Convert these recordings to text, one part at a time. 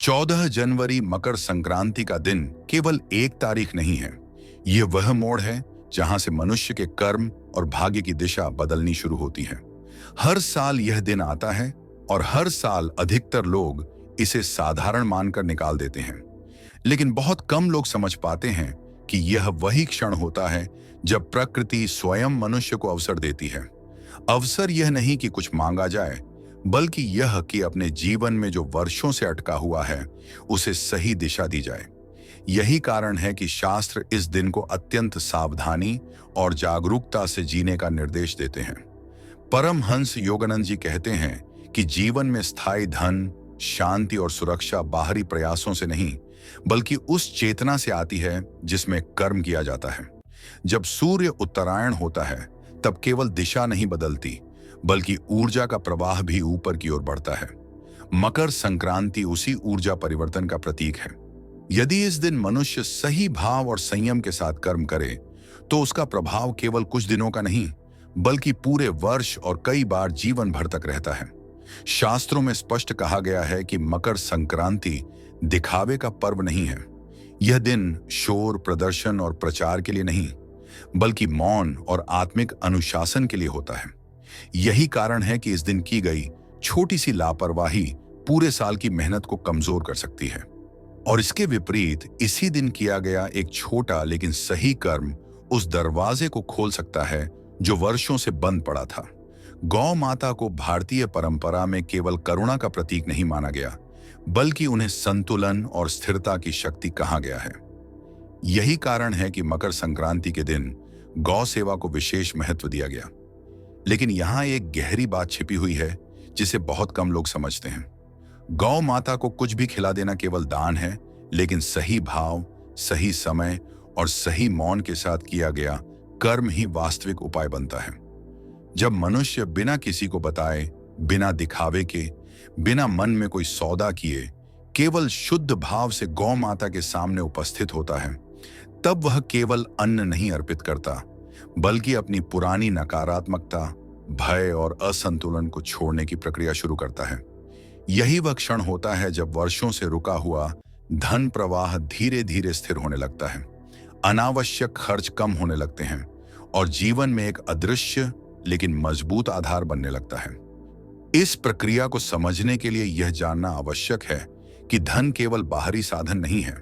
14 जनवरी मकर संक्रांति का दिन केवल एक तारीख नहीं है। यह वह मोड़ है जहां से मनुष्य के कर्म और भाग्य की दिशा बदलनी शुरू होती है। हर साल यह दिन आता है और हर साल अधिकतर लोग इसे साधारण मानकर निकाल देते हैं। लेकिन बहुत कम लोग समझ पाते हैं कि यह वही क्षण होता है जब प्रकृति स्वयं मनुष्य को अवसर देती है। अवसर यह नहीं कि कुछ मांगा जाए, बल्कि यह कि अपने जीवन में जो वर्षों से अटका हुआ है उसे सही दिशा दी जाए। यही कारण है कि शास्त्र इस दिन को अत्यंत सावधानी और जागरूकता से जीने का निर्देश देते हैं। परमहंस योगानंद जी कहते हैं कि जीवन में स्थायी धन, शांति और सुरक्षा बाहरी प्रयासों से नहीं, बल्कि उस चेतना से आती है जिसमें कर्म किया जाता है। जब सूर्य उत्तरायण होता है तब केवल दिशा नहीं बदलती, बल्कि ऊर्जा का प्रवाह भी ऊपर की ओर बढ़ता है। मकर संक्रांति उसी ऊर्जा परिवर्तन का प्रतीक है। यदि इस दिन मनुष्य सही भाव और संयम के साथ कर्म करे तो उसका प्रभाव केवल कुछ दिनों का नहीं, बल्कि पूरे वर्ष और कई बार जीवन भर तक रहता है। शास्त्रों में स्पष्ट कहा गया है कि मकर संक्रांति दिखावे का पर्व नहीं है। यह दिन शोर, प्रदर्शन और प्रचार के लिए नहीं, बल्कि मौन और आत्मिक अनुशासन के लिए होता है। यही कारण है कि इस दिन की गई छोटी सी लापरवाही पूरे साल की मेहनत को कमजोर कर सकती है। और इसके विपरीत इसी दिन किया गया एक छोटा लेकिन सही कर्म उस दरवाजे को खोल सकता है जो वर्षों से बंद पड़ा था। गौ माता को भारतीय परंपरा में केवल करुणा का प्रतीक नहीं माना गया, बल्कि उन्हें संतुलन और स्थिरता की शक्ति कहा गया है। यही कारण है कि मकर संक्रांति के दिन गौ सेवा को विशेष महत्व दिया गया। लेकिन यहाँ एक गहरी बात छिपी हुई है जिसे बहुत कम लोग समझते हैं। गौ माता को कुछ भी खिला देना केवल दान है, लेकिन सही भाव, सही समय और सही मौन के साथ किया गया कर्म ही वास्तविक उपाय बनता है। जब मनुष्य बिना किसी को बताए, बिना दिखावे के, बिना मन में कोई सौदा किए, केवल शुद्ध भाव से गौ माता के सामने उपस्थित होता है, तब वह केवल अन्न नहीं अर्पित करता, बल्कि अपनी पुरानी नकारात्मकता, भय और असंतुलन को छोड़ने की प्रक्रिया शुरू करता है। यही वह क्षण होता है जब वर्षों से रुका हुआ धन प्रवाह धीरे धीरे स्थिर होने लगता है, अनावश्यक खर्च कम होने लगते हैं और जीवन में एक अदृश्य लेकिन मजबूत आधार बनने लगता है। इस प्रक्रिया को समझने के लिए यह जानना आवश्यक है कि धन केवल बाहरी साधन नहीं है,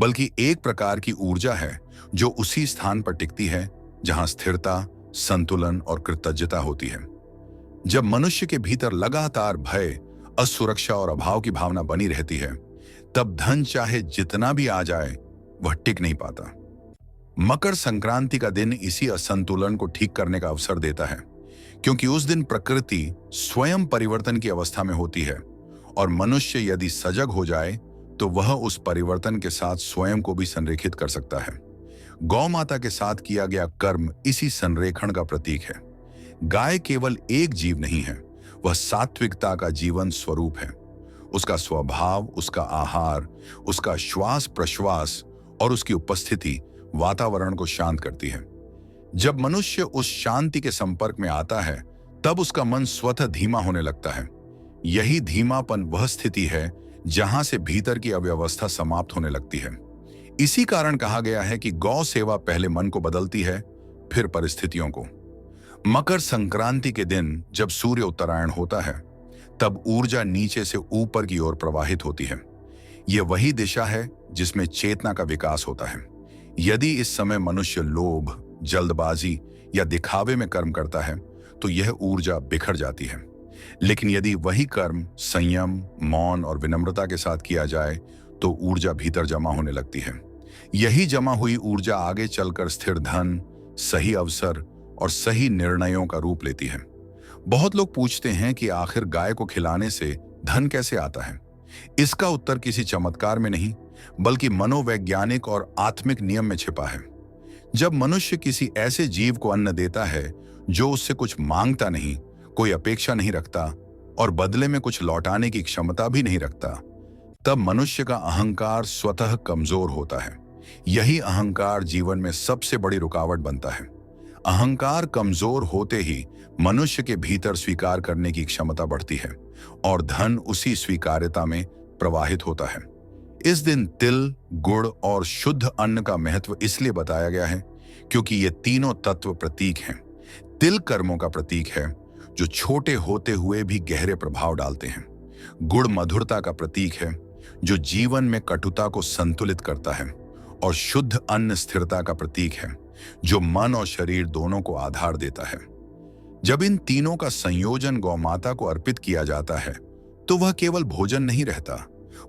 बल्कि एक प्रकार की ऊर्जा है जो उसी स्थान पर टिकती है जहां स्थिरता, संतुलन और कृतज्ञता होती है। जब मनुष्य के भीतर लगातार भय, असुरक्षा और अभाव की भावना बनी रहती है, तब धन चाहे जितना भी आ जाए वह टिक नहीं पाता। मकर संक्रांति का दिन इसी असंतुलन को ठीक करने का अवसर देता है, क्योंकि उस दिन प्रकृति स्वयं परिवर्तन की अवस्था में होती है और मनुष्य यदि सजग हो जाए तो वह उस परिवर्तन के साथ स्वयं को भी संरेखित कर सकता है। गौ माता के साथ किया गया कर्म इसी संरेखण का प्रतीक है। गाय केवल एक जीव नहीं है, वह सात्विकता का जीवन स्वरूप है। उसका स्वभाव, उसका आहार, उसका श्वास प्रश्वास और उसकी उपस्थिति वातावरण को शांत करती है। जब मनुष्य उस शांति के संपर्क में आता है, तब उसका मन स्वतः धीमा होने लगता है। यही धीमापन वह स्थिति है जहां से भीतर की अव्यवस्था समाप्त होने लगती है। इसी कारण कहा गया है कि गौ सेवा पहले मन को बदलती है, फिर परिस्थितियों को। मकर संक्रांति के दिन जब सूर्य उत्तरायण होता है, तब ऊर्जा नीचे से ऊपर की ओर प्रवाहित होती है। यह वही दिशा है जिसमें चेतना का विकास होता है। यदि इस समय मनुष्य लोभ, जल्दबाजी या दिखावे में कर्म करता है तो यह ऊर्जा बिखर जाती है। लेकिन यदि वही कर्म संयम, मौन और विनम्रता के साथ किया जाए तो ऊर्जा भीतर जमा होने लगती है। यही जमा हुई ऊर्जा आगे चलकर स्थिर धन, सही अवसर और सही निर्णयों का रूप लेती है। बहुत लोग पूछते हैं कि आखिर गाय को खिलाने से धन कैसे आता है। इसका उत्तर किसी चमत्कार में नहीं, बल्कि मनोवैज्ञानिक और आत्मिक नियम में छिपा है। जब मनुष्य किसी ऐसे जीव को अन्न देता है जो उससे कुछ मांगता नहीं, कोई अपेक्षा नहीं रखता और बदले में कुछ लौटाने की क्षमता भी नहीं रखता, तब मनुष्य का अहंकार स्वतः कमजोर होता है। यही अहंकार जीवन में सबसे बड़ी रुकावट बनता है। अहंकार कमजोर होते ही मनुष्य के भीतर स्वीकार करने की क्षमता बढ़ती है और धन उसी स्वीकार्यता में प्रवाहित होता है। इस दिन तिल, गुड़ और शुद्ध अन्न का महत्व इसलिए बताया गया है क्योंकि ये तीनों तत्व प्रतीक हैं। तिल कर्मों का प्रतीक है जो छोटे होते हुए भी गहरे प्रभाव डालते हैं। गुड़ मधुरता का प्रतीक है जो जीवन में कटुता को संतुलित करता है। और शुद्ध अन्न स्थिरता का प्रतीक है जो मन और शरीर दोनों को आधार देता है। जब इन तीनों का संयोजन गौमाता को अर्पित किया जाता है तो वह केवल भोजन नहीं रहता,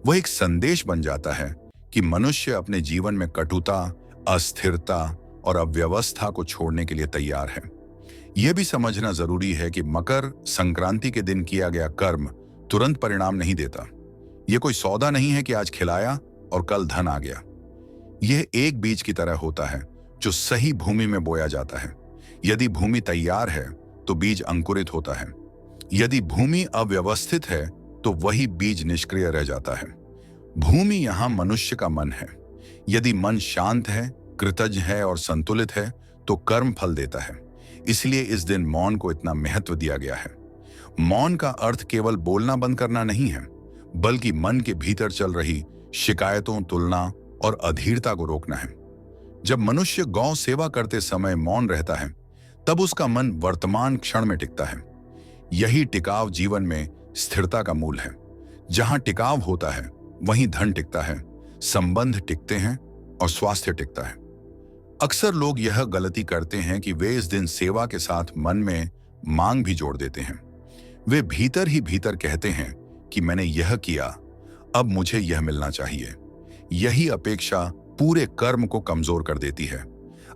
वह एक संदेश बन जाता है कि मनुष्य अपने जीवन में कटुता, अस्थिरता और अव्यवस्था को छोड़ने के लिए तैयार है। यह भी समझना जरूरी है कि मकर संक्रांति के दिन किया गया कर्म तुरंत परिणाम नहीं देता। यह कोई सौदा नहीं है कि आज खिलाया और कल धन आ गया। यह एक बीज की तरह होता है जो सही भूमि में बोया जाता है। यदि भूमि तैयार है तो बीज अंकुरित होता है। यदि भूमि अव्यवस्थित है तो वही बीज निष्क्रिय रह जाता है। भूमि यहां मनुष्य का मन है। यदि मन शांत है, कृतज्ञ है और संतुलित है तो कर्म फल देता है। इसलिए इस दिन मौन को इतना महत्व दिया गया है। मौन का अर्थ केवल बोलना बंद करना नहीं है, बल्कि मन के भीतर चल रही शिकायतों, तुलना और अधीरता को रोकना है। जब मनुष्य गौ सेवा करते समय मौन रहता है तब उसका मन वर्तमान क्षण में टिकता है। यही टिकाव जीवन में स्थिरता का मूल है। जहां टिकाव होता है वहीं धन टिकता है, संबंध टिकते हैं और स्वास्थ्य टिकता है। अक्सर लोग यह गलती करते हैं कि वे इस दिन सेवा के साथ मन में मांग भी जोड़ देते हैं। वे भीतर ही भीतर कहते हैं कि मैंने यह किया, अब मुझे यह मिलना चाहिए। यही अपेक्षा पूरे कर्म को कमजोर कर देती है।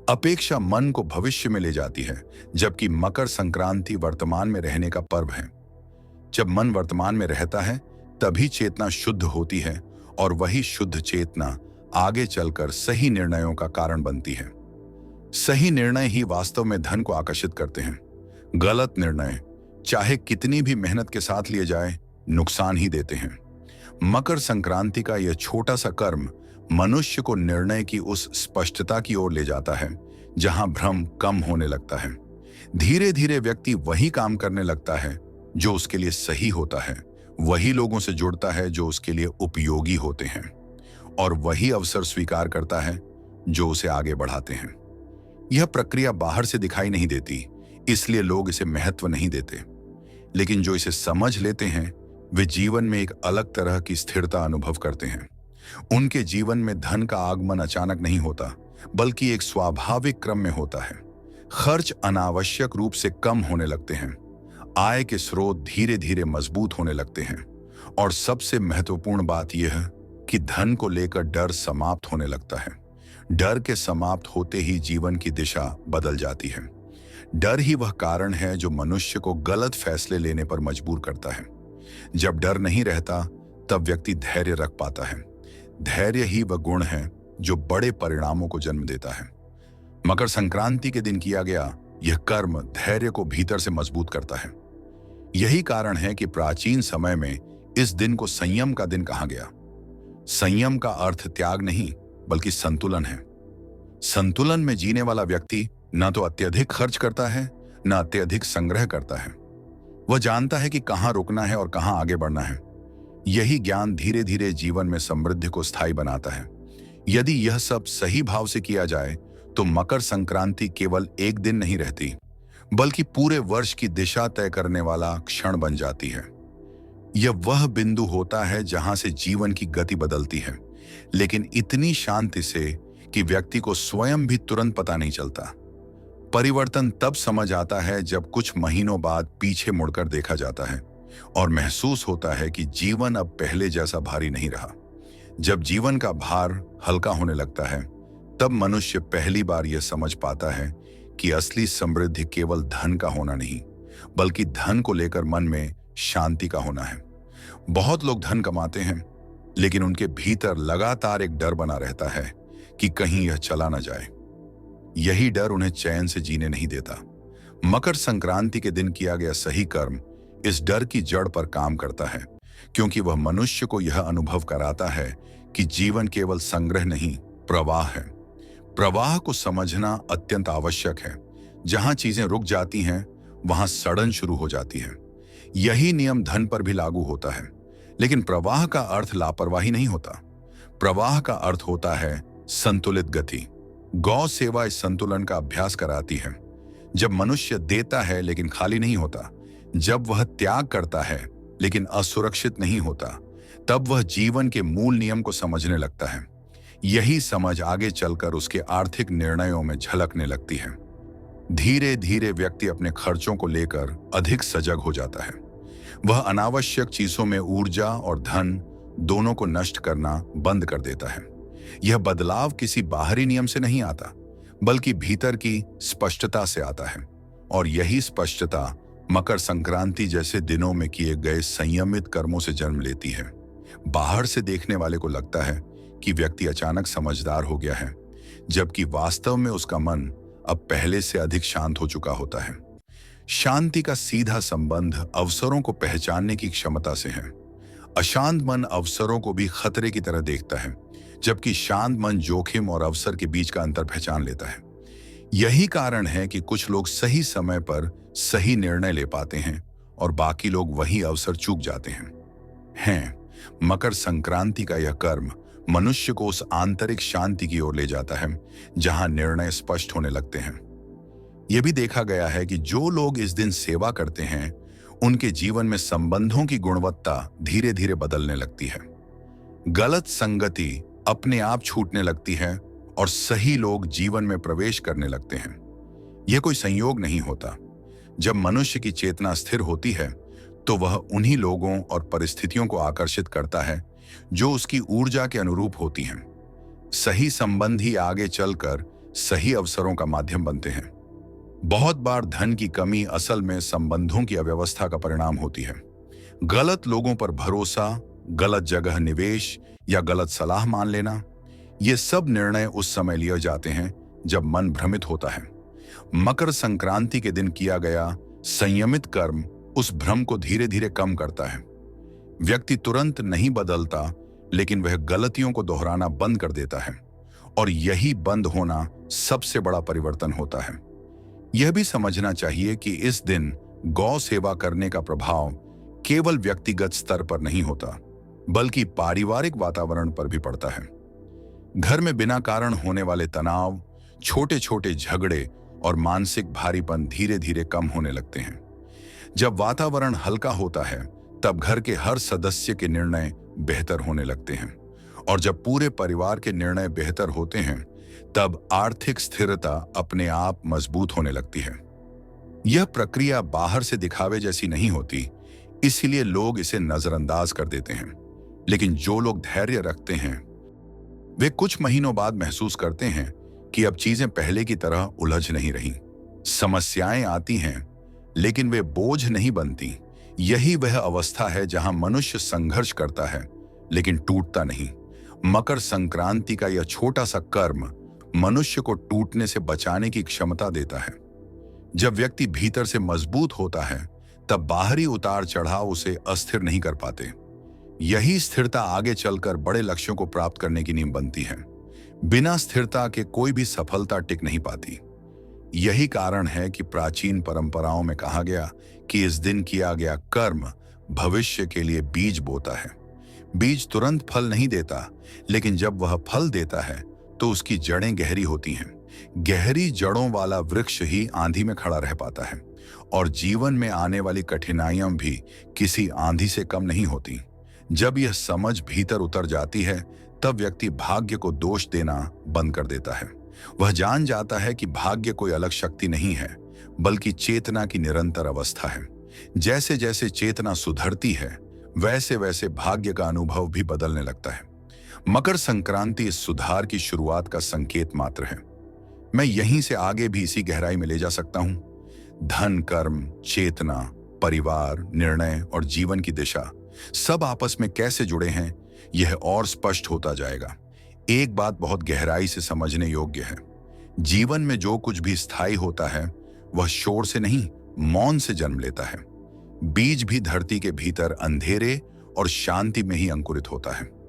अपेक्षा मन को भविष्य में ले जाती है, जबकि मकर संक्रांति वर्तमान में रहने का पर्व है। जब मन वर्तमान में रहता है तभी चेतना शुद्ध होती है और वही शुद्ध चेतना आगे चलकर सही निर्णयों का कारण बनती है। सही निर्णय ही वास्तव में धन को आकर्षित करते हैं। गलत निर्णय चाहे कितनी भी मेहनत के साथ लिए जाए, नुकसान ही देते हैं। मकर संक्रांति का यह छोटा सा कर्म मनुष्य को निर्णय की उस स्पष्टता की ओर ले जाता है जहां भ्रम कम होने लगता है। धीरे धीरे व्यक्ति वही काम करने लगता है जो उसके लिए सही होता है, वही लोगों से जुड़ता है जो उसके लिए उपयोगी होते हैं, और वही अवसर स्वीकार करता है जो उसे आगे बढ़ाते हैं। यह प्रक्रिया बाहर से दिखाई नहीं देती, इसलिए लोग इसे महत्व नहीं देते, लेकिन जो इसे समझ लेते हैं वे जीवन में एक अलग तरह की स्थिरता अनुभव करते हैं। उनके जीवन में धन का आगमन अचानक नहीं होता, बल्कि एक स्वाभाविक क्रम में होता है। खर्च अनावश्यक रूप से कम होने लगते हैं, आय के स्रोत धीरे धीरे मजबूत होने लगते हैं, और सबसे महत्वपूर्ण बात यह है कि धन को लेकर डर समाप्त होने लगता है। डर के समाप्त होते ही जीवन की दिशा बदल जाती है। डर ही वह कारण है जो मनुष्य को गलत फैसले लेने पर मजबूर करता है। जब डर नहीं रहता तब व्यक्ति धैर्य रख पाता है। धैर्य ही वह गुण है जो बड़े परिणामों को जन्म देता है। मकर संक्रांति के दिन किया गया यह कर्म धैर्य को भीतर से मजबूत करता है। यही कारण है कि प्राचीन समय में इस दिन को संयम का दिन कहा गया। संयम का अर्थ त्याग नहीं बल्कि संतुलन है। संतुलन में जीने वाला व्यक्ति न तो अत्यधिक खर्च करता है, न अत्यधिक संग्रह करता है। वह जानता है कि कहां रुकना है और कहां आगे बढ़ना है। यही ज्ञान धीरे धीरे जीवन में समृद्धि को स्थायी बनाता है। यदि यह सब सही भाव से किया जाए तो मकर संक्रांति केवल एक दिन नहीं रहती, बल्कि पूरे वर्ष की दिशा तय करने वाला क्षण बन जाती है। यह वह बिंदु होता है जहां से जीवन की गति बदलती है, लेकिन इतनी शांति से कि व्यक्ति को स्वयं भी तुरंत पता नहीं चलता। परिवर्तन तब समझ आता है जब कुछ महीनों बाद पीछे मुड़कर देखा जाता है और महसूस होता है कि जीवन अब पहले जैसा भारी नहीं रहा। जब जीवन का भार हल्का होने लगता है तब मनुष्य पहली बार यह समझ पाता है कि असली समृद्धि केवल धन का होना नहीं, बल्कि धन को लेकर मन में शांति का होना है। बहुत लोग धन कमाते हैं, लेकिन उनके भीतर लगातार एक डर बना रहता है कि कहीं यह चला न जाए। यही डर उन्हें चैन से जीने नहीं देता। मकर संक्रांति के दिन किया गया सही कर्म इस डर की जड़ पर काम करता है, क्योंकि वह मनुष्य को यह अनुभव कराता है कि जीवन केवल संग्रह नहीं, प्रवाह है। प्रवाह को समझना अत्यंत आवश्यक है। जहां चीजें रुक जाती हैं, वहां सड़न शुरू हो जाती है। यही नियम धन पर भी लागू होता है, लेकिन प्रवाह का अर्थ लापरवाही नहीं होता। प्रवाह का अर्थ होता है संतुलित गति। गौ सेवा इस संतुलन का अभ्यास कराती है। जब मनुष्य देता है लेकिन खाली नहीं होता, जब वह त्याग करता है लेकिन असुरक्षित नहीं होता, तब वह जीवन के मूल नियम को समझने लगता है। यही समझ आगे चलकर उसके आर्थिक निर्णयों में झलकने लगती है। धीरे धीरे व्यक्ति अपने खर्चों को लेकर अधिक सजग हो जाता है। वह अनावश्यक चीजों में ऊर्जा और धन दोनों को नष्ट करना बंद कर देता है। यह बदलाव किसी बाहरी नियम से नहीं आता, बल्कि भीतर की स्पष्टता से आता है। और यही स्पष्टता मकर संक्रांति जैसे दिनों में किए गए संयमित कर्मों से जन्म लेती है। बाहर से देखने वाले को लगता है कि व्यक्ति अचानक समझदार हो गया है, जबकि वास्तव में उसका मन अब पहले से अधिक शांत हो चुका होता है। शांति का सीधा संबंध अवसरों को पहचानने की क्षमता से है। अशांत मन अवसरों को भी खतरे की तरह देखता है, जबकि शांत मन जोखिम और अवसर के बीच का अंतर पहचान लेता है। यही कारण है कि कुछ लोग सही समय पर सही निर्णय ले पाते हैं और बाकी लोग वही अवसर चूक जाते हैं। मकर संक्रांति का यह कर्म मनुष्य को उस आंतरिक शांति की ओर ले जाता है जहां निर्णय स्पष्ट होने लगते हैं। यह भी देखा गया है कि जो लोग इस दिन सेवा करते हैं, उनके जीवन में संबंधों की गुणवत्ता धीरे धीरे बदलने लगती है। गलत संगति अपने आप छूटने लगती है और सही लोग जीवन में प्रवेश करने लगते हैं। यह कोई संयोग नहीं होता। जब मनुष्य की चेतना स्थिर होती है, तो वह उन्हीं लोगों और परिस्थितियों को आकर्षित करता है जो उसकी ऊर्जा के अनुरूप होती हैं। सही संबंध ही आगे चलकर सही अवसरों का माध्यम बनते हैं। बहुत बार धन की कमी असल में संबंधों की अव्यवस्था का परिणाम होती है। गलत लोगों पर भरोसा, गलत जगह निवेश या गलत सलाह मान लेना, ये सब निर्णय उस समय लिए जाते हैं जब मन भ्रमित होता है। मकर संक्रांति के दिन किया गया संयमित कर्म उस भ्रम को धीरे धीरे कम करता है। व्यक्ति तुरंत नहीं बदलता, लेकिन वह गलतियों को दोहराना बंद कर देता है, और यही बंद होना सबसे बड़ा परिवर्तन होता है। यह भी समझना चाहिए कि इस दिन गौ सेवा करने का प्रभाव केवल व्यक्तिगत स्तर पर नहीं होता, बल्कि पारिवारिक वातावरण पर भी पड़ता है। घर में बिना कारण होने वाले तनाव, छोटे छोटे झगड़े और मानसिक भारीपन धीरे धीरे कम होने लगते हैं। जब वातावरण हल्का होता है, तब घर के हर सदस्य के निर्णय बेहतर होने लगते हैं, और जब पूरे परिवार के निर्णय बेहतर होते हैं, तब आर्थिक स्थिरता अपने आप मजबूत होने लगती है। यह प्रक्रिया बाहर से दिखावे जैसी नहीं होती, इसलिए लोग इसे नजरअंदाज कर देते हैं। लेकिन जो लोग धैर्य रखते हैं, वे कुछ महीनों बाद महसूस करते हैं कि अब चीजें पहले की तरह उलझ नहीं रही। समस्याएं आती हैं, लेकिन वे बोझ नहीं बनती। यही वह अवस्था है जहां मनुष्य संघर्ष करता है, लेकिन टूटता नहीं। मकर संक्रांति का यह छोटा सा कर्म मनुष्य को टूटने से बचाने की क्षमता देता है। जब व्यक्ति भीतर से मजबूत होता है, तब बाहरी उतार चढ़ाव उसे अस्थिर नहीं कर पाते। यही स्थिरता आगे चलकर बड़े लक्ष्यों को प्राप्त करने की नींव बनती है। बिना स्थिरता के कोई भी सफलता टिक नहीं पाती। यही कारण है कि प्राचीन परंपराओं में कहा गया कि इस दिन किया गया कर्म भविष्य के लिए बीज बोता है। बीज तुरंत फल नहीं देता, लेकिन जब वह फल देता है तो उसकी जड़ें गहरी होती हैं। गहरी जड़ों वाला वृक्ष ही आंधी में खड़ा रह पाता है, और जीवन में आने वाली कठिनाइयां भी किसी आंधी से कम नहीं होती। जब यह समझ भीतर उतर जाती है, तब व्यक्ति भाग्य को दोष देना बंद कर देता है। वह जान जाता है कि भाग्य कोई अलग शक्ति नहीं है, बल्कि चेतना की निरंतर अवस्था है। जैसे जैसे चेतना सुधरती है, वैसे वैसे भाग्य का अनुभव भी बदलने लगता है। मकर संक्रांति इस सुधार की शुरुआत का संकेत मात्र है। मैं यहीं से आगे भी इसी गहराई में ले जा सकता हूं। धन, कर्म, चेतना, परिवार, निर्णय और जीवन की दिशा सब आपस में कैसे जुड़े हैं, यह और स्पष्ट होता जाएगा। एक बात बहुत गहराई से समझने योग्य है। जीवन में जो कुछ भी स्थायी होता है, वह शोर से नहीं, मौन से जन्म लेता है। बीज भी धरती के भीतर अंधेरे और शांति में ही अंकुरित होता है।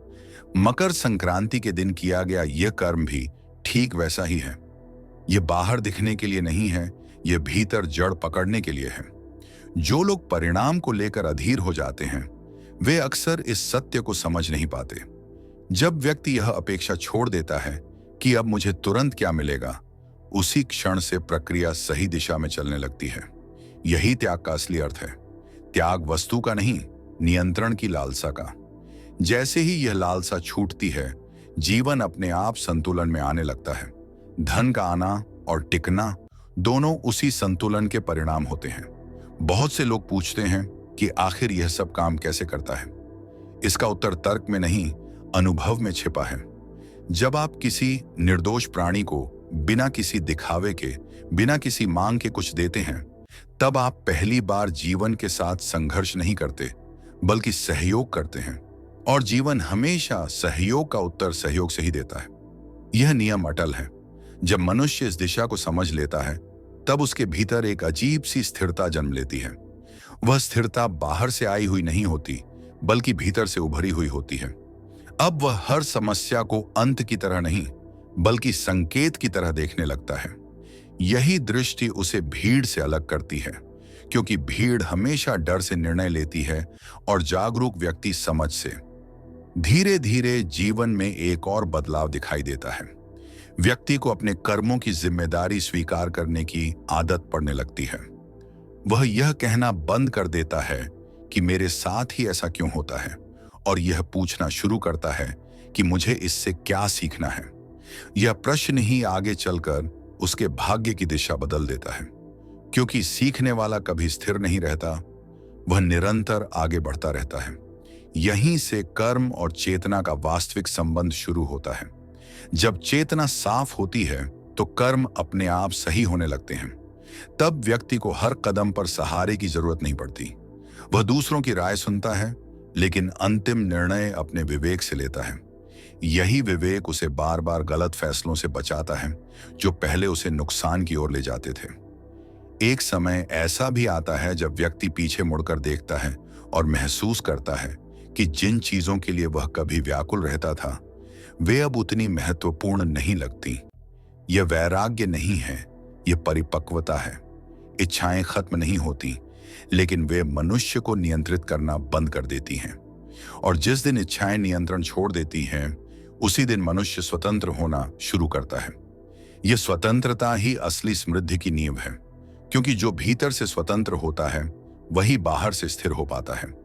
मकर संक्रांति के दिन किया गया यह कर्म भी ठीक वैसा ही है। यह बाहर दिखने के लिए नहीं है, यह भीतर जड़ पकड़ने के लिए है। जो लोग परिणाम को लेकर अधीर हो जाते हैं, वे अक्सर इस सत्य को समझ नहीं पाते। जब व्यक्ति यह अपेक्षा छोड़ देता है कि अब मुझे तुरंत क्या मिलेगा, उसी क्षण से प्रक्रिया सही दिशा में चलने लगती है। यही त्याग का असली अर्थ है। त्याग वस्तु का नहीं, नियंत्रण की लालसा का। जैसे ही यह लालसा छूटती है, जीवन अपने आप संतुलन में आने लगता है। धन का आना और टिकना दोनों उसी संतुलन के परिणाम होते हैं। बहुत से लोग पूछते हैं कि आखिर यह सब काम कैसे करता है। इसका उत्तर तर्क में नहीं, अनुभव में छिपा है। जब आप किसी निर्दोष प्राणी को बिना किसी दिखावे के, बिना किसी मांग के कुछ देते हैं, तब आप पहली बार जीवन के साथ संघर्ष नहीं करते, बल्कि सहयोग करते हैं। और जीवन हमेशा सहयोग का उत्तर सहयोग से ही देता है। यह नियम अटल है। जब मनुष्य इस दिशा को समझ लेता है, तब उसके भीतर एक अजीब सी स्थिरता जन्म लेती है। वह स्थिरता बाहर से आई हुई नहीं होती, बल्कि भीतर से उभरी हुई होती है। अब वह हर समस्या को अंत की तरह नहीं, बल्कि संकेत की तरह देखने लगता है। यही दृष्टि उसे भीड़ से अलग करती है, क्योंकि भीड़ हमेशा डर से निर्णय लेती है और जागरूक व्यक्ति समझ से। धीरे धीरे जीवन में एक और बदलाव दिखाई देता है। व्यक्ति को अपने कर्मों की जिम्मेदारी स्वीकार करने की आदत पड़ने लगती है। वह यह कहना बंद कर देता है कि मेरे साथ ही ऐसा क्यों होता है, और यह पूछना शुरू करता है कि मुझे इससे क्या सीखना है। यह प्रश्न ही आगे चलकर उसके भाग्य की दिशा बदल देता है, क्योंकि सीखने वाला कभी स्थिर नहीं रहता, वह निरंतर आगे बढ़ता रहता है। यहीं से कर्म और चेतना का वास्तविक संबंध शुरू होता है। जब चेतना साफ होती है, तो कर्म अपने आप सही होने लगते हैं। तब व्यक्ति को हर कदम पर सहारे की जरूरत नहीं पड़ती। वह दूसरों की राय सुनता है, लेकिन अंतिम निर्णय अपने विवेक से लेता है। यही विवेक उसे बार बार गलत फैसलों से बचाता है, जो पहले उसे नुकसान की ओर ले जाते थे। एक समय ऐसा भी आता है जब व्यक्ति पीछे मुड़कर देखता है और महसूस करता है कि जिन चीजों के लिए वह कभी व्याकुल रहता था, वे अब उतनी महत्वपूर्ण नहीं लगती। यह वैराग्य नहीं है, यह परिपक्वता है। इच्छाएं खत्म नहीं होती, लेकिन वे मनुष्य को नियंत्रित करना बंद कर देती हैं। और जिस दिन इच्छाएं नियंत्रण छोड़ देती हैं, उसी दिन मनुष्य स्वतंत्र होना शुरू करता है। यह स्वतंत्रता ही असली समृद्धि की नींव है, क्योंकि जो भीतर से स्वतंत्र होता है, वही बाहर से स्थिर हो पाता है।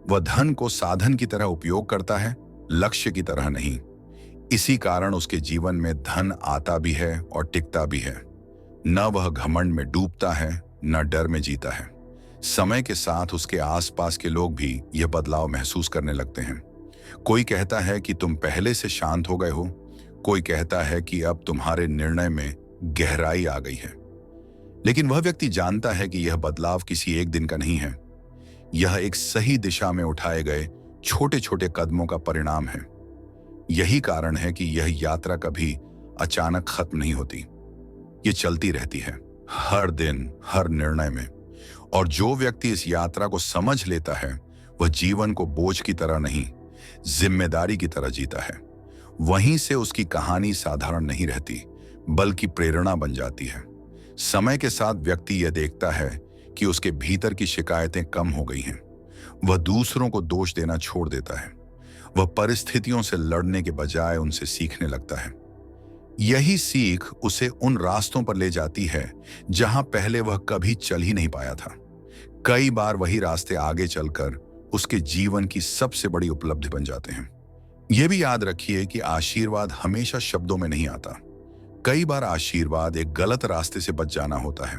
वह धन को साधन की तरह उपयोग करता है, लक्ष्य की तरह नहीं। इसी कारण उसके जीवन में धन आता भी है और टिकता भी है। न वह घमंड में डूबता है, न डर में जीता है। समय के साथ उसके आसपास के लोग भी यह बदलाव महसूस करने लगते हैं। कोई कहता है कि तुम पहले से शांत हो गए हो, कोई कहता है कि अब तुम्हारे निर्णय में गहराई आ गई है। लेकिन वह व्यक्ति जानता है कि यह बदलाव किसी एक दिन का नहीं है। यह एक सही दिशा में उठाए गए छोटे छोटे कदमों का परिणाम है। यही कारण है कि यह यात्रा कभी अचानक खत्म नहीं होती। ये चलती रहती है, हर दिन, हर निर्णय में। और जो व्यक्ति इस यात्रा को समझ लेता है, वह जीवन को बोझ की तरह नहीं, जिम्मेदारी की तरह जीता है। वहीं से उसकी कहानी साधारण नहीं रहती, बल्कि प्रेरणा बन जाती है। समय के साथ व्यक्ति यह देखता है कि उसके भीतर की शिकायतें कम हो गई हैं। वह दूसरों को दोष देना छोड़ देता है। वह परिस्थितियों से लड़ने के बजाय उनसे सीखने लगता है। यही सीख उसे उन रास्तों पर ले जाती है जहां पहले वह कभी चल ही नहीं पाया था। कई बार वही रास्ते आगे चलकर उसके जीवन की सबसे बड़ी उपलब्धि बन जाते हैं। यह भी याद रखिए कि आशीर्वाद हमेशा शब्दों में नहीं आता। कई बार आशीर्वाद एक गलत रास्ते से बच जाना होता है,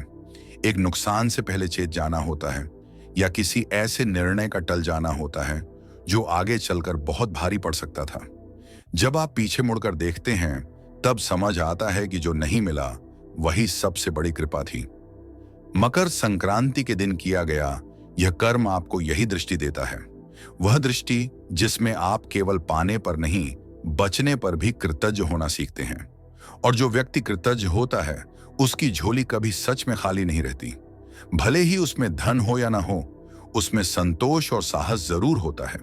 एक नुकसान से पहले चेत जाना होता है, या किसी ऐसे निर्णय का टल जाना होता है जो आगे चलकर बहुत भारी पड़ सकता था। जब आप पीछे मुड़कर देखते हैं, तब समझ आता है कि जो नहीं मिला वही सबसे बड़ी कृपा थी। मकर संक्रांति के दिन किया गया यह कर्म आपको यही दृष्टि देता है, वह दृष्टि जिसमें आप केवल पाने पर नहीं, बचने पर भी कृतज्ञ होना सीखते हैं। और जो व्यक्ति कृतज्ञ होता है, उसकी झोली कभी सच में खाली नहीं रहती। भले ही उसमें धन हो या ना हो, उसमें संतोष और साहस जरूर होता है।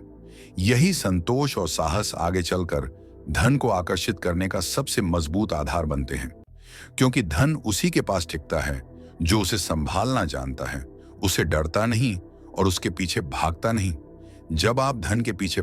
यही संतोष और साहस आगे चलकर धन को आकर्षित करने का सबसे मजबूत आधार बनते हैं, क्योंकि धन उसी के पास टिकता है जो उसे संभालना जानता है, उसे डरता नहीं और उसके पीछे भागता नहीं। जब आप धन के पीछे